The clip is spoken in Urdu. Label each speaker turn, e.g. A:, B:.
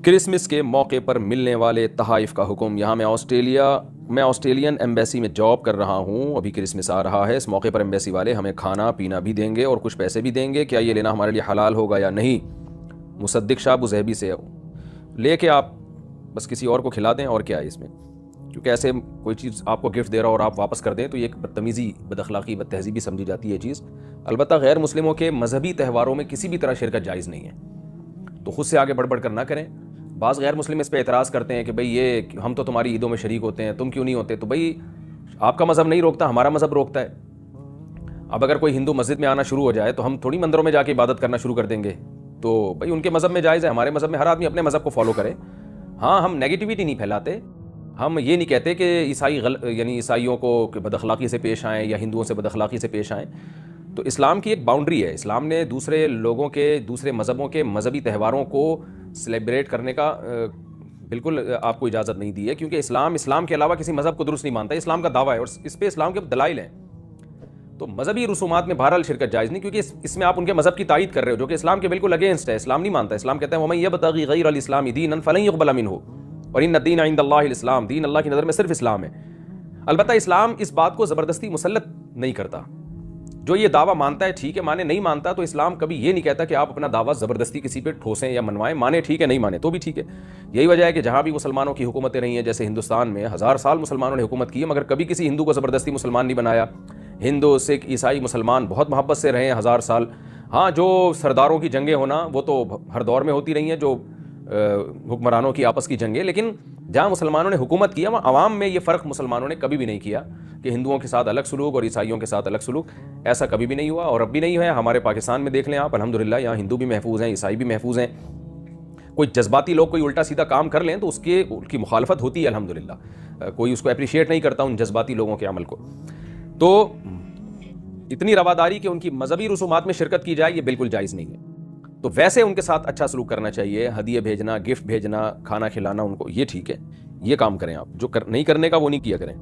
A: کرسمس کے موقع پر ملنے والے تحائف کا حکم۔ یہاں میں آسٹریلین ایمبیسی میں جاب کر رہا ہوں، ابھی کرسمس آ رہا ہے، اس موقع پر ایمبیسی والے ہمیں کھانا پینا بھی دیں گے اور کچھ پیسے بھی دیں گے، کیا یہ لینا ہمارے لیے حلال ہوگا یا نہیں؟ مصدق شاہ ابوظہبی سے لے کے آپ بس کسی اور کو کھلا دیں، اور کیا ہے اس میں؟ کیونکہ ایسے کوئی چیز آپ کو گفٹ دے رہا اور آپ واپس کر دیں تو یہ ایک بدتمیزی، بد اخلاقی، بد تہذیبی سمجھی جاتی ہے یہ چیز۔ البتہ غیر مسلموں کے مذہبی تہواروں میں کسی بھی طرح شرکت جائز نہیں ہے، تو خود سے آگے بڑھ کر نہ کریں۔ بعض غیر مسلم اس پہ اعتراض کرتے ہیں کہ بھئی یہ ہم تو تمہاری عیدوں میں شریک ہوتے ہیں، تم کیوں نہیں ہوتے؟ تو بھئی آپ کا مذہب نہیں روکتا، ہمارا مذہب روکتا ہے۔ اب اگر کوئی ہندو مسجد میں آنا شروع ہو جائے تو ہم تھوڑی مندروں میں جا کے عبادت کرنا شروع کر دیں گے؟ تو بھئی ان کے مذہب میں جائز ہے، ہمارے مذہب میں ہر آدمی اپنے مذہب کو فالو کرے۔ ہاں، ہم نیگیٹیوٹی نہیں پھیلاتے، ہم یہ نہیں کہتے کہ یعنی عیسائیوں کو بد اخلاقی سے پیش آئیں یا ہندوؤں سے بد اخلاقی سے پیش آئیں۔ تو اسلام کی ایک باؤنڈری ہے، اسلام نے دوسرے لوگوں کے، دوسرے مذہبوں کے مذہبی تہواروں کو سیلیبریٹ کرنے کا بالکل آپ کو اجازت نہیں دی ہے، کیونکہ اسلام کے علاوہ کسی مذہب کو درست نہیں مانتا، اسلام کا دعویٰ ہے اور اس پہ اسلام کے دلائل ہیں۔ تو مذہبی رسومات میں بہرحال شرکت جائز نہیں، کیونکہ اس میں آپ ان کے مذہب کی تائید کر رہے ہو جو کہ اسلام کے بالکل اگینسٹ ہے، اسلام نہیں مانتا۔ اسلام کہتا ہے وَمَن يَبْتَغِ غَيْرَ الْإِسْلَامِ دِينًا فَلَن يُقْبَلَ مِنْهُ وَإِنَّ الدِّينَ عِندَ اللَّهِ الْإِسْلَامُ، دین اللہ کی نظر میں صرف اسلام ہے۔ البتہ اسلام اس بات کو زبردستی مسلط نہیں کرتا، جو یہ دعویٰ مانتا ہے ٹھیک ہے مانے، نہیں مانتا تو اسلام کبھی یہ نہیں کہتا کہ آپ اپنا دعویٰ زبردستی کسی پہ ٹھوسیں یا منوائیں، مانے ٹھیک ہے، نہیں مانے تو بھی ٹھیک ہے۔ یہی وجہ ہے کہ جہاں بھی مسلمانوں کی حکومتیں رہی ہیں، جیسے ہندوستان میں 1000 سال مسلمانوں نے حکومت کی ہے، مگر کبھی کسی ہندو کو زبردستی مسلمان نہیں بنایا۔ ہندو، سکھ، عیسائی، مسلمان بہت محبت سے رہے ہیں 1000 سال۔ ہاں، جو سرداروں کی جنگیں ہونا وہ تو ہر دور میں ہوتی رہی ہیں، جو حکمرانوں کی آپس کی جنگیں، لیکن جہاں مسلمانوں نے حکومت کیا وہاں عوام میں یہ فرق مسلمانوں نے کبھی بھی نہیں کیا کہ ہندوؤں کے ساتھ الگ سلوک اور عیسائیوں کے ساتھ الگ سلوک، ایسا کبھی بھی نہیں ہوا اور اب بھی نہیں ہے۔ ہمارے پاکستان میں دیکھ لیں آپ، الحمدللہ یہاں ہندو بھی محفوظ ہیں، عیسائی بھی محفوظ ہیں۔ کوئی جذباتی لوگ کوئی الٹا سیدھا کام کر لیں تو اس کی مخالفت ہوتی ہے، الحمدللہ کوئی اس کو اپریشیٹ نہیں کرتا ان جذباتی لوگوں کے عمل کو۔ تو اتنی رواداری کہ ان کی مذہبی رسومات میں شرکت کی جائے یہ بالکل جائز نہیں ہے۔ تو ویسے ان کے ساتھ اچھا سلوک کرنا چاہیے، ہدیے بھیجنا، گفٹ بھیجنا، کھانا کھلانا ان کو، یہ ٹھیک ہے، یہ کام کریں آپ، جو نہیں کرنے کا وہ نہیں کیا کریں۔